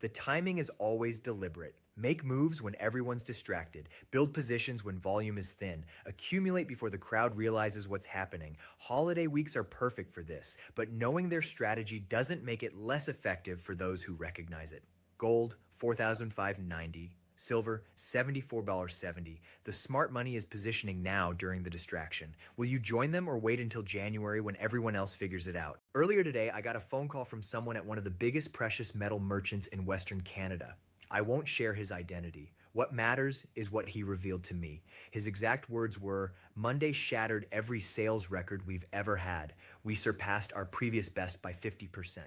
The timing is always deliberate. Make moves when everyone's distracted. Build positions when volume is thin. Accumulate before the crowd realizes what's happening. Holiday weeks are perfect for this, but knowing their strategy doesn't make it less effective for those who recognize it. Gold, 4,590. Silver, $74.70. The smart money is positioning now during the distraction. Will you join them or wait until January when everyone else figures it out? Earlier today, I got a phone call from someone at one of the biggest precious metal merchants in Western Canada. I won't share his identity. What matters is what he revealed to me. His exact words were, Monday shattered every sales record we've ever had. We surpassed our previous best by 50%.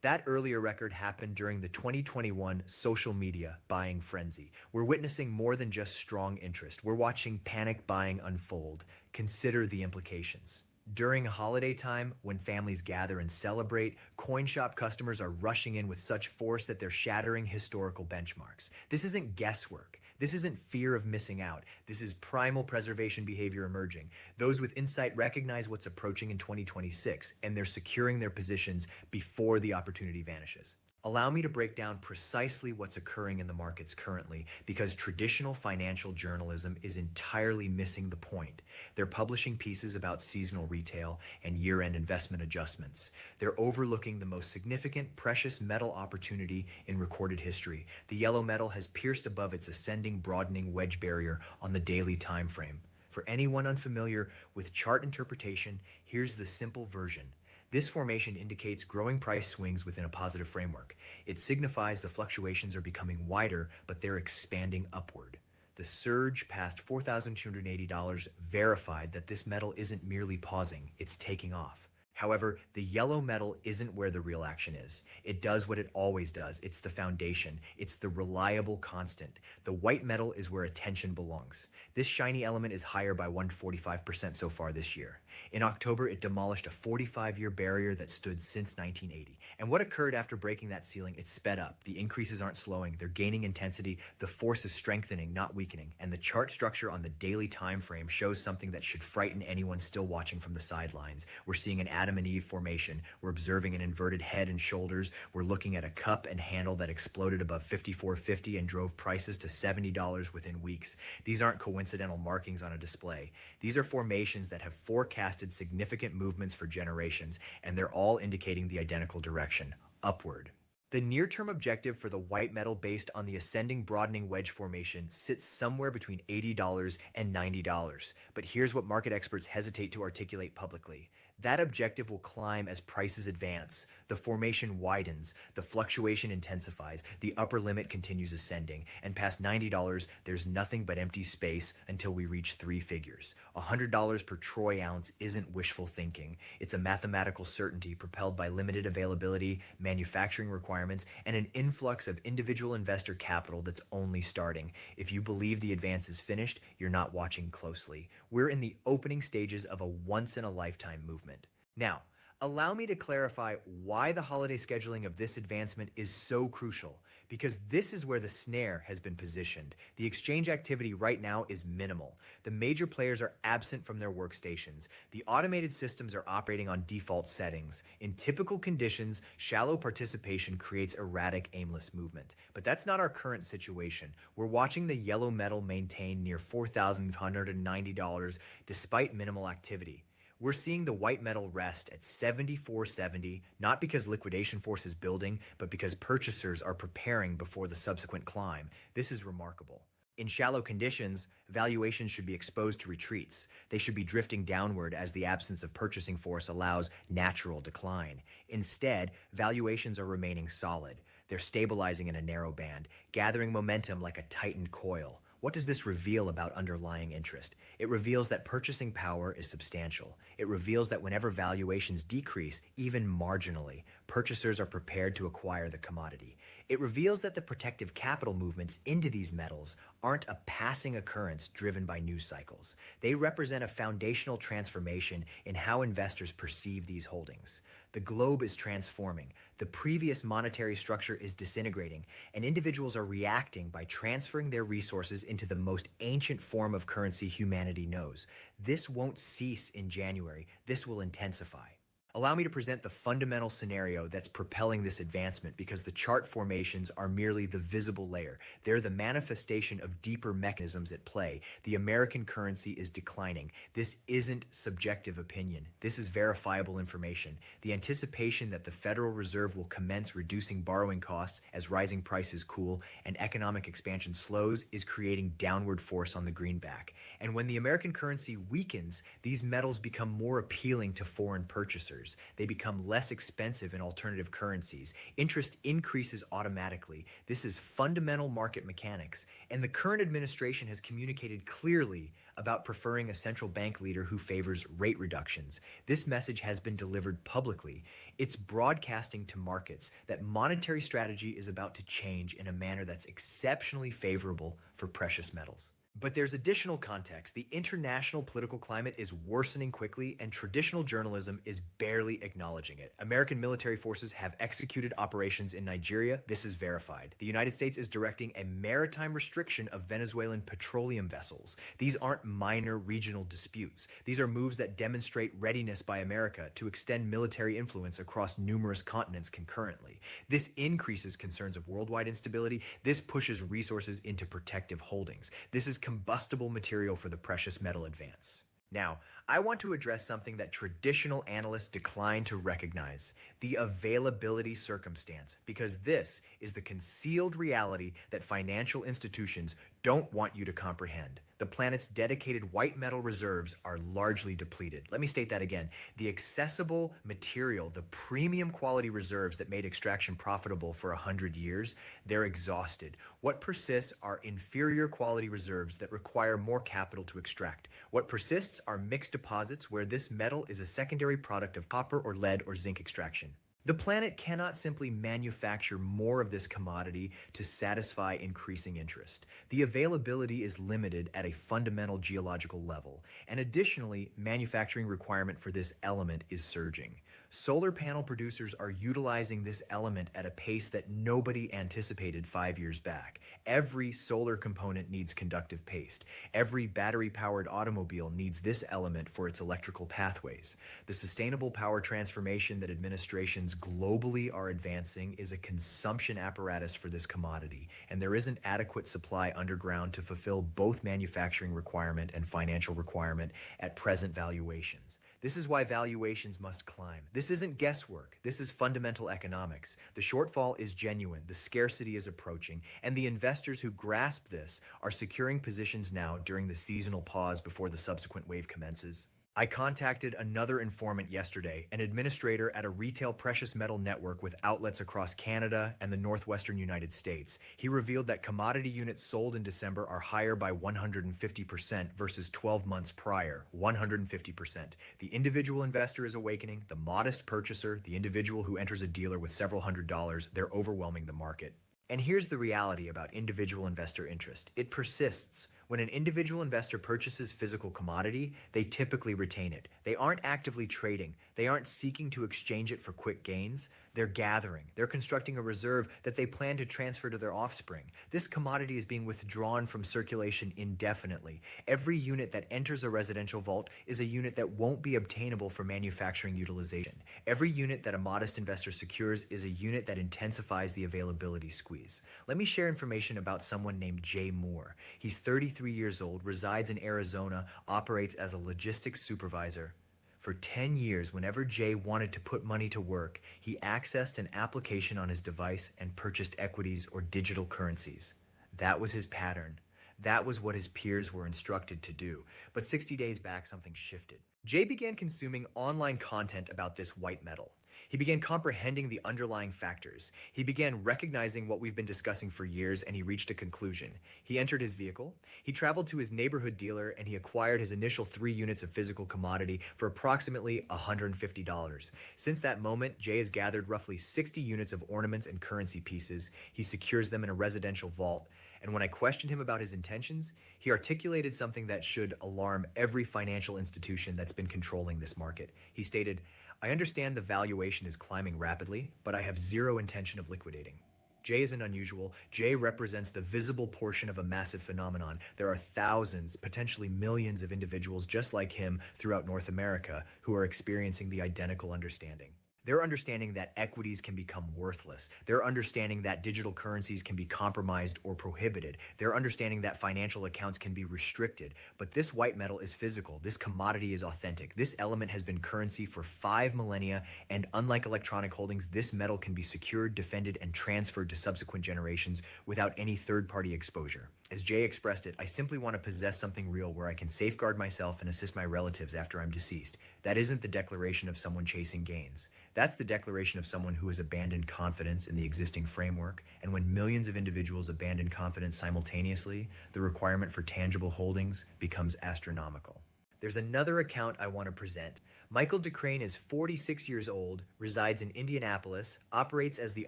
That earlier record happened during the 2021 social media buying frenzy. We're witnessing more than just strong interest. We're watching panic buying unfold. Consider the implications. During holiday time, when families gather and celebrate, CoinShop customers are rushing in with such force that they're shattering historical benchmarks. This isn't guesswork. This isn't fear of missing out. This is primal preservation behavior emerging. Those with insight recognize what's approaching in 2026, and they're securing their positions before the opportunity vanishes. Allow me to break down precisely what's occurring in the markets currently, because traditional financial journalism is entirely missing the point. They're publishing pieces about seasonal retail and year-end investment adjustments. They're overlooking the most significant precious metal opportunity in recorded history. The yellow metal has pierced above its ascending, broadening wedge barrier on the daily time frame. For anyone unfamiliar with chart interpretation, here's the simple version. This formation indicates growing price swings within a positive framework. It signifies the fluctuations are becoming wider, but they're expanding upward. The surge past $4,280 verified that this metal isn't merely pausing, it's taking off. However, the yellow metal isn't where the real action is. It does what it always does. It's the foundation. It's the reliable constant. The white metal is where attention belongs. This shiny element is higher by 145% so far this year. In October, it demolished a 45-year barrier that stood since 1980. And what occurred after breaking that ceiling? It sped up. The increases aren't slowing. They're gaining intensity. The force is strengthening, not weakening. And the chart structure on the daily time frame shows something that should frighten anyone still watching from the sidelines. We're seeing an Adam and Eve formation. We're observing an inverted head and shoulders. We're looking at a cup and handle that exploded above $54.50 and drove prices to $70 within weeks. These aren't coincidental markings on a display. These are formations that have forecasted significant movements for generations, and they're all indicating the identical direction, upward. The near-term objective for the white metal based on the ascending broadening wedge formation sits somewhere between $80 and $90. But here's what market experts hesitate to articulate publicly. That objective will climb as prices advance. The formation widens, the fluctuation intensifies, the upper limit continues ascending, and past $90, there's nothing but empty space until we reach three figures. $100 per troy ounce isn't wishful thinking. It's a mathematical certainty propelled by limited availability, manufacturing requirements, and an influx of individual investor capital that's only starting. If you believe the advance is finished, you're not watching closely. We're in the opening stages of a once-in-a-lifetime movement. Now, allow me to clarify why the holiday scheduling of this advancement is so crucial, because this is where the snare has been positioned. The exchange activity right now is minimal. The major players are absent from their workstations. The automated systems are operating on default settings. In typical conditions, shallow participation creates erratic, aimless movement. But that's not our current situation. We're watching the yellow metal maintain near $4,190 despite minimal activity. We're seeing the white metal rest at $74.70, not because liquidation force is building, but because purchasers are preparing before the subsequent climb. This is remarkable. In shallow conditions, valuations should be exposed to retreats. They should be drifting downward as the absence of purchasing force allows natural decline. Instead, valuations are remaining solid. They're stabilizing in a narrow band, gathering momentum like a tightened coil. What does this reveal about underlying interest? It reveals that purchasing power is substantial. It reveals that whenever valuations decrease, even marginally, purchasers are prepared to acquire the commodity. It reveals that the protective capital movements into these metals aren't a passing occurrence driven by news cycles. They represent a foundational transformation in how investors perceive these holdings. The globe is transforming. The previous monetary structure is disintegrating, and individuals are reacting by transferring their resources into the most ancient form of currency humanity knows. This won't cease in January. This will intensify. Allow me to present the fundamental scenario that's propelling this advancement because the chart formations are merely the visible layer. They're the manifestation of deeper mechanisms at play. The American currency is declining. This isn't subjective opinion. This is verifiable information. The anticipation that the Federal Reserve will commence reducing borrowing costs as rising prices cool and economic expansion slows is creating downward force on the greenback. And when the American currency weakens, these metals become more appealing to foreign purchasers. They become less expensive in alternative currencies. Interest increases automatically. This is fundamental market mechanics. And the current administration has communicated clearly about preferring a central bank leader who favors rate reductions. This message has been delivered publicly. It's broadcasting to markets that monetary strategy is about to change in a manner that's exceptionally favorable for precious metals. But there's additional context. The international political climate is worsening quickly, and traditional journalism is barely acknowledging it. American military forces have executed operations in Nigeria. This is verified. The United States is directing a maritime restriction of Venezuelan petroleum vessels. These aren't minor regional disputes. These are moves that demonstrate readiness by America to extend military influence across numerous continents concurrently. This increases concerns of worldwide instability. This pushes resources into protective holdings. This is combustible material for the precious metal advance. Now, I want to address something that traditional analysts decline to recognize: the availability circumstance, because this is the concealed reality that financial institutions don't want you to comprehend. The planet's dedicated white metal reserves are largely depleted. Let me state that again. The accessible material, the premium quality reserves that made extraction profitable for 100 years, they're exhausted. What persists are inferior quality reserves that require more capital to extract. What persists are mixed deposits where this metal is a secondary product of copper or lead or zinc extraction. The planet cannot simply manufacture more of this commodity to satisfy increasing interest. The availability is limited at a fundamental geological level, and additionally, manufacturing requirement for this element is surging. Solar panel producers are utilizing this element at a pace that nobody anticipated 5 years back. Every solar component needs conductive paste. Every battery-powered automobile needs this element for its electrical pathways. The sustainable power transformation that administrations globally are advancing is a consumption apparatus for this commodity, and there isn't adequate supply underground to fulfill both manufacturing requirement and financial requirement at present valuations. This is why valuations must climb. This isn't guesswork. This is fundamental economics. The shortfall is genuine, the scarcity is approaching, and the investors who grasp this are securing positions now during the seasonal pause before the subsequent wave commences. I contacted another informant yesterday, an administrator at a retail precious metal network with outlets across Canada and the northwestern United States. He revealed that commodity units sold in December are higher by 150% versus 12 months prior. 150%. The individual investor is awakening, the modest purchaser, the individual who enters a dealer with several $100s, they're overwhelming the market. And here's the reality about individual investor interest. It persists. When an individual investor purchases physical commodity, they typically retain it. They aren't actively trading. They aren't seeking to exchange it for quick gains. They're gathering. They're constructing a reserve that they plan to transfer to their offspring. This commodity is being withdrawn from circulation indefinitely. Every unit that enters a residential vault is a unit that won't be obtainable for manufacturing utilization. Every unit that a modest investor secures is a unit that intensifies the availability squeeze. Let me share information about someone named Jay Moore. He's 33 years old, resides in Arizona, operates as a logistics supervisor. For 10 years, whenever Jay wanted to put money to work, he accessed an application on his device and purchased equities or digital currencies. That was his pattern. That was what his peers were instructed to do. But 60 days back, something shifted. Jay began consuming online content about this white metal. He began comprehending the underlying factors. He began recognizing what we've been discussing for years, and he reached a conclusion. He entered his vehicle, he traveled to his neighborhood dealer, and he acquired his initial 3 units of physical commodity for approximately $150. Since that moment, Jay has gathered roughly 60 units of ornaments and currency pieces. He secures them in a residential vault. And when I questioned him about his intentions, he articulated something that should alarm every financial institution that's been controlling this market. He stated, "I understand the valuation is climbing rapidly, but I have zero intention of liquidating." J isn't unusual. J represents the visible portion of a massive phenomenon. There are thousands, potentially millions of individuals just like him throughout North America who are experiencing the identical understanding. They're understanding that equities can become worthless. They're understanding that digital currencies can be compromised or prohibited. They're understanding that financial accounts can be restricted. But this white metal is physical. This commodity is authentic. This element has been currency for 5 millennia, and unlike electronic holdings, this metal can be secured, defended, and transferred to subsequent generations without any third-party exposure. As Jay expressed it, I simply want to possess something real where I can safeguard myself and assist my relatives after I'm deceased. That isn't the declaration of someone chasing gains. That's the declaration of someone who has abandoned confidence in the existing framework, and when millions of individuals abandon confidence simultaneously, the requirement for tangible holdings becomes astronomical. There's another account I want to present. Michael DeCrane is 46 years old, resides in Indianapolis, operates as the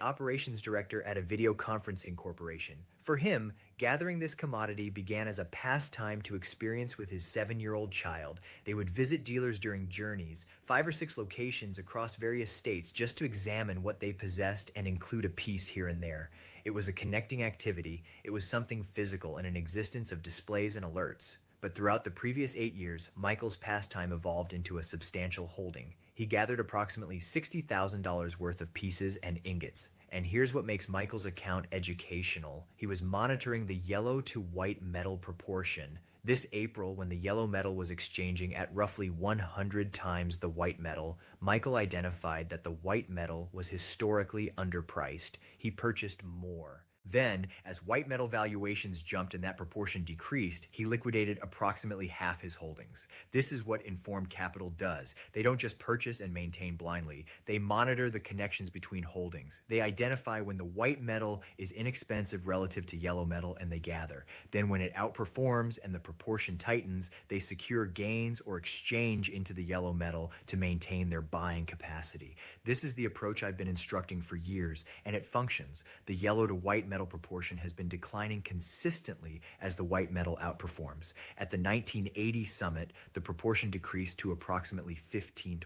operations director at a video conferencing corporation. For him, gathering this commodity began as a pastime to experience with his 7-year-old child. They would visit dealers during journeys, 5 or 6 locations across various states, just to examine what they possessed and include a piece here and there. It was a connecting activity. It was something physical and an existence of displays and alerts. But throughout the previous 8 years, Michael's pastime evolved into a substantial holding. He gathered approximately $60,000 worth of pieces and ingots. And here's what makes Michael's account educational. He was monitoring the yellow to white metal proportion. This April, when the yellow metal was exchanging at roughly 100 times the white metal, Michael identified that the white metal was historically underpriced. He purchased more. Then, as white metal valuations jumped and that proportion decreased, he liquidated approximately half his holdings. This is what informed capital does. They don't just purchase and maintain blindly. They monitor the connections between holdings. They identify when the white metal is inexpensive relative to yellow metal and they gather. Then when it outperforms and the proportion tightens, they secure gains or exchange into the yellow metal to maintain their buying capacity. This is the approach I've been instructing for years, and it functions. The yellow to white metal proportion has been declining consistently as the white metal outperforms. At the 1980 summit, the proportion decreased to approximately 15-1.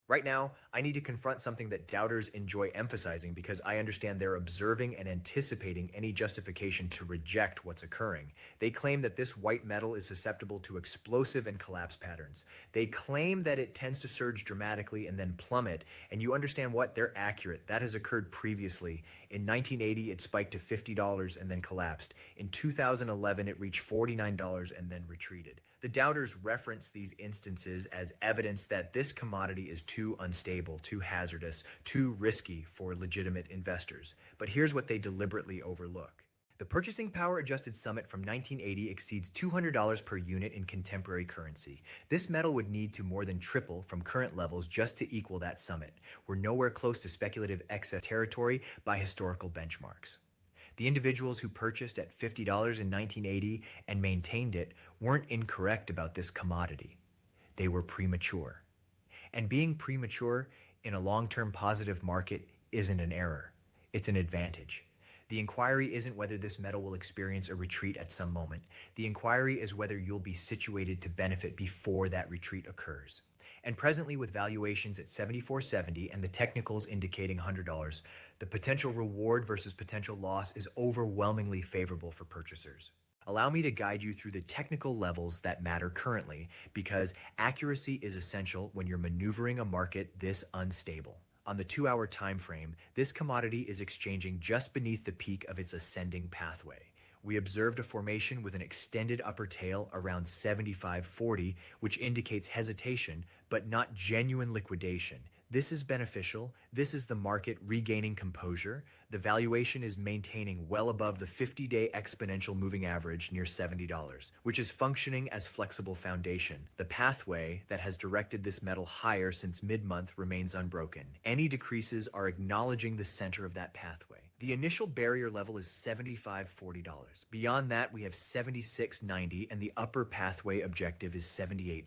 Right now, I need to confront something that doubters enjoy emphasizing because I understand they're observing and anticipating any justification to reject what's occurring. They claim that this white metal is susceptible to explosive and collapse patterns. They claim that it tends to surge dramatically and then plummet, and you understand what? They're accurate. That has occurred previously. In 1980, it spiked to $50 and then collapsed. In 2011, it reached $49 and then retreated. The doubters reference these instances as evidence that this commodity is too unstable, too hazardous, too risky for legitimate investors. But here's what they deliberately overlook. The Purchasing Power Adjusted Summit from 1980 exceeds $200 per unit in contemporary currency. This metal would need to more than triple from current levels just to equal that summit. We're nowhere close to speculative excess territory by historical benchmarks. The individuals who purchased at $50 in 1980 and maintained it weren't incorrect about this commodity. They were premature. And being premature in a long-term positive market isn't an error. It's an advantage. The inquiry isn't whether this metal will experience a retreat at some moment. The inquiry is whether you'll be situated to benefit before that retreat occurs. And presently, with valuations at $74.70 and the technicals indicating $100, the potential reward versus potential loss is overwhelmingly favorable for purchasers. Allow me to guide you through the technical levels that matter currently, because accuracy is essential when you're maneuvering a market this unstable. On the 2-hour time frame, this commodity is exchanging just beneath the peak of its ascending pathway. We observed a formation with an extended upper tail around 75.40, which indicates hesitation, but not genuine liquidation. This is beneficial. This is the market regaining composure. The valuation is maintaining well above the 50-day exponential moving average near $70, which is functioning as flexible foundation. The pathway that has directed this metal higher since mid-month remains unbroken. Any decreases are acknowledging the center of that pathway. The initial barrier level is $75.40. Beyond that, we have $76.90, and the upper pathway objective is $78.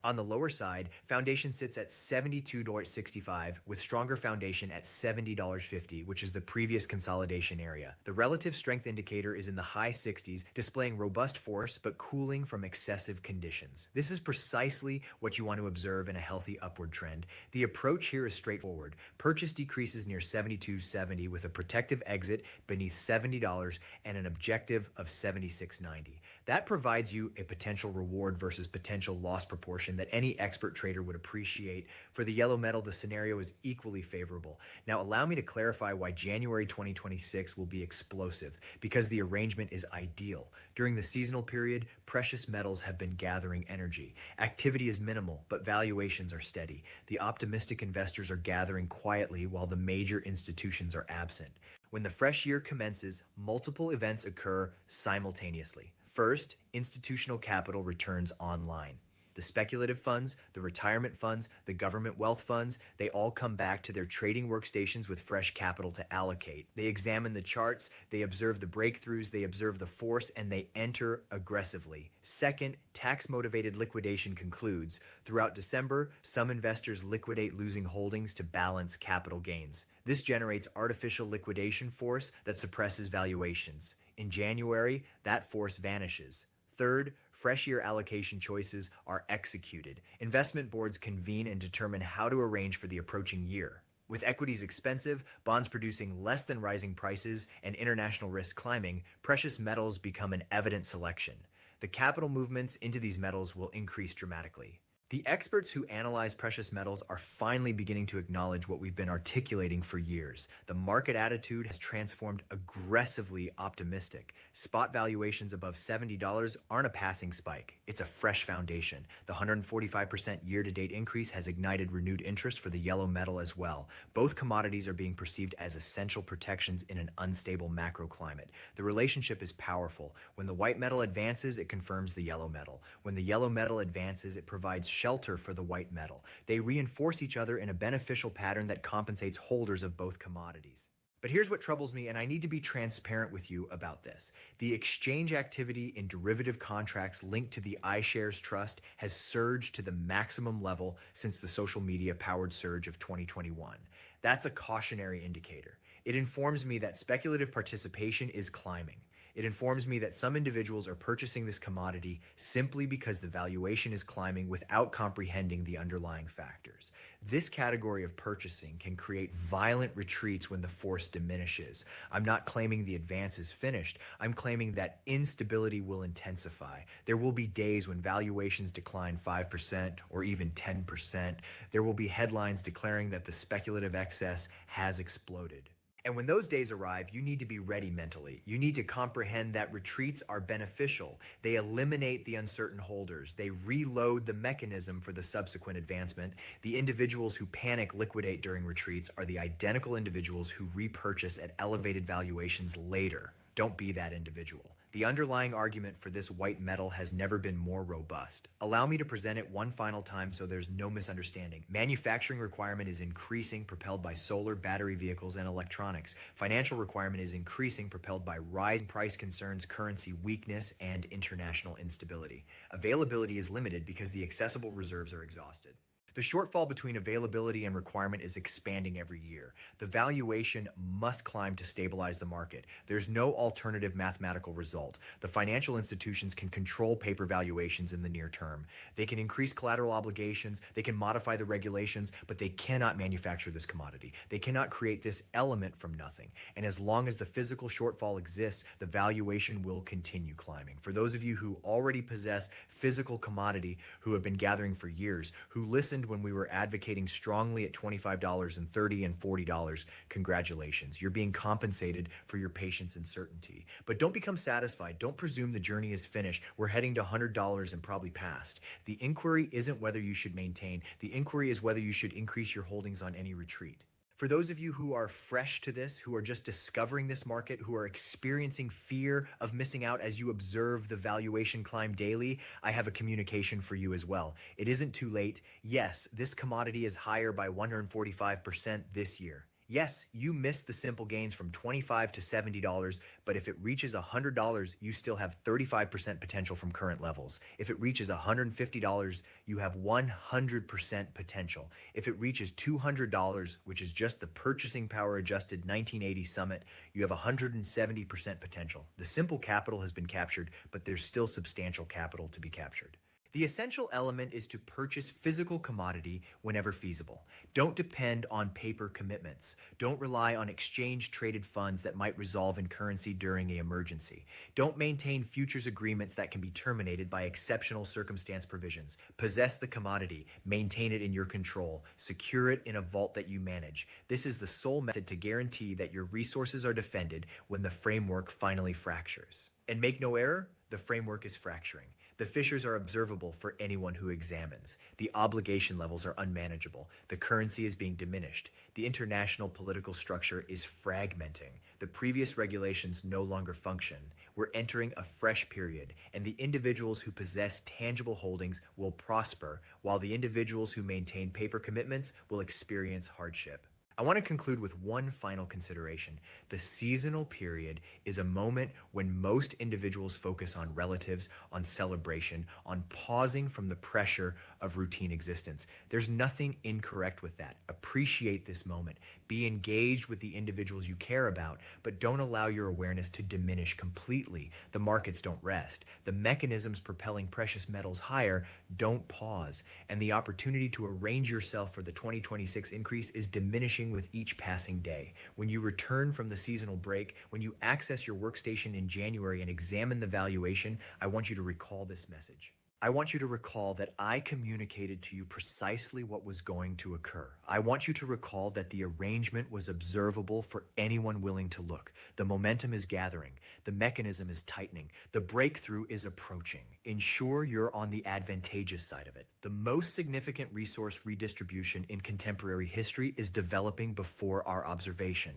On the lower side, foundation sits at $72.65 with stronger foundation at $70.50, which is the previous consolidation area. The relative strength indicator is in the high 60s, displaying robust force but cooling from excessive conditions. This is precisely what you want to observe in a healthy upward trend. The approach here is straightforward. Purchase decreases near $72.70 with a protective exit beneath $70 and an objective of $76.90. That provides you a potential reward versus potential loss proportion that any expert trader would appreciate. For the yellow metal, the scenario is equally favorable. Now, allow me to clarify why January 2026 will be explosive, because the arrangement is ideal. During the seasonal period, precious metals have been gathering energy. Activity is minimal, but valuations are steady. The optimistic investors are gathering quietly while the major institutions are absent. When the fresh year commences, multiple events occur simultaneously. First, institutional capital returns online. The speculative funds, the retirement funds, the government wealth funds, they all come back to their trading workstations with fresh capital to allocate. They examine the charts, they observe the breakthroughs, they observe the force, and they enter aggressively. Second, tax-motivated liquidation concludes. Throughout December, some investors liquidate losing holdings to balance capital gains. This generates artificial liquidation force that suppresses valuations. In January, that force vanishes. Third, fresh year allocation choices are executed. Investment boards convene and determine how to arrange for the approaching year. With equities expensive, bonds producing less than rising prices, and international risk climbing, precious metals become an evident selection. The capital movements into these metals will increase dramatically. The experts who analyze precious metals are finally beginning to acknowledge what we've been articulating for years. The market attitude has transformed aggressively optimistic. Spot valuations above $70 aren't a passing spike. It's a fresh foundation. The 145% year-to-date increase has ignited renewed interest for the yellow metal as well. Both commodities are being perceived as essential protections in an unstable macro climate. The relationship is powerful. When the white metal advances, it confirms the yellow metal. When the yellow metal advances, it provides shelter for the white metal. They reinforce each other in a beneficial pattern that compensates holders of both commodities. But here's what troubles me, and I need to be transparent with you about this. The exchange activity in derivative contracts linked to the iShares Trust has surged to the maximum level since the social media powered surge of 2021. That's a cautionary indicator. It informs me that speculative participation is climbing. It informs me that some individuals are purchasing this commodity simply because the valuation is climbing without comprehending the underlying factors. This category of purchasing can create violent retreats when the force diminishes. I'm not claiming the advance is finished. I'm claiming that instability will intensify. There will be days when valuations decline 5% or even 10%. There will be headlines declaring that the speculative excess has exploded. And when those days arrive, you need to be ready mentally. You need to comprehend that retreats are beneficial. They eliminate the uncertain holders. They reload the mechanism for the subsequent advancement. The individuals who panic liquidate during retreats are the identical individuals who repurchase at elevated valuations later. Don't be that individual. The underlying argument for this white metal has never been more robust. Allow me to present it one final time so there's no misunderstanding. Manufacturing requirement is increasing, propelled by solar, battery vehicles, and electronics. Financial requirement is increasing, propelled by rising price concerns, currency weakness, and international instability. Availability is limited because the accessible reserves are exhausted. The shortfall between availability and requirement is expanding every year. The valuation must climb to stabilize the market. There's no alternative mathematical result. The financial institutions can control paper valuations in the near term. They can increase collateral obligations, they can modify the regulations, but they cannot manufacture this commodity. They cannot create this element from nothing. And as long as the physical shortfall exists, the valuation will continue climbing. For those of you who already possess physical commodity, who have been gathering for years, who listened when we were advocating strongly at $25 and $30 and $40, congratulations. You're being compensated for your patience and certainty. But don't become satisfied. Don't presume the journey is finished. We're heading to $100 and probably past. The inquiry isn't whether you should maintain. The inquiry is whether you should increase your holdings on any retreat. For those of you who are fresh to this, who are just discovering this market, who are experiencing fear of missing out as you observe the valuation climb daily, I have a communication for you as well. It isn't too late. Yes, this commodity is higher by 145% this year. Yes, you missed the simple gains from $25 to $70, but if it reaches $100, you still have 35% potential from current levels. If it reaches $150, you have 100% potential. If it reaches $200, which is just the purchasing power adjusted 1980 summit, you have 170% potential. The simple capital has been captured, but there's still substantial capital to be captured. The essential element is to purchase physical commodity whenever feasible. Don't depend on paper commitments. Don't rely on exchange traded funds that might resolve in currency during an emergency. Don't maintain futures agreements that can be terminated by exceptional circumstance provisions. Possess the commodity, maintain it in your control, secure it in a vault that you manage. This is the sole method to guarantee that your resources are defended when the framework finally fractures. And make no error, the framework is fracturing. The fissures are observable for anyone who examines. The obligation levels are unmanageable. The currency is being diminished. The international political structure is fragmenting. The previous regulations no longer function. We're entering a fresh period, and the individuals who possess tangible holdings will prosper, while the individuals who maintain paper commitments will experience hardship. I want to conclude with one final consideration. The seasonal period is a moment when most individuals focus on relatives, on celebration, on pausing from the pressure of routine existence. There's nothing incorrect with that. Appreciate this moment. Be engaged with the individuals you care about, but don't allow your awareness to diminish completely. The markets don't rest. The mechanisms propelling precious metals higher don't pause. And the opportunity to arrange yourself for the 2026 increase is diminishing with each passing day. When you return from the seasonal break, when you access your workstation in January and examine the valuation, I want you to recall this message. I want you to recall that I communicated to you precisely what was going to occur. I want you to recall that the arrangement was observable for anyone willing to look. The momentum is gathering. The mechanism is tightening. The breakthrough is approaching. Ensure you're on the advantageous side of it. The most significant resource redistribution in contemporary history is developing before our observation.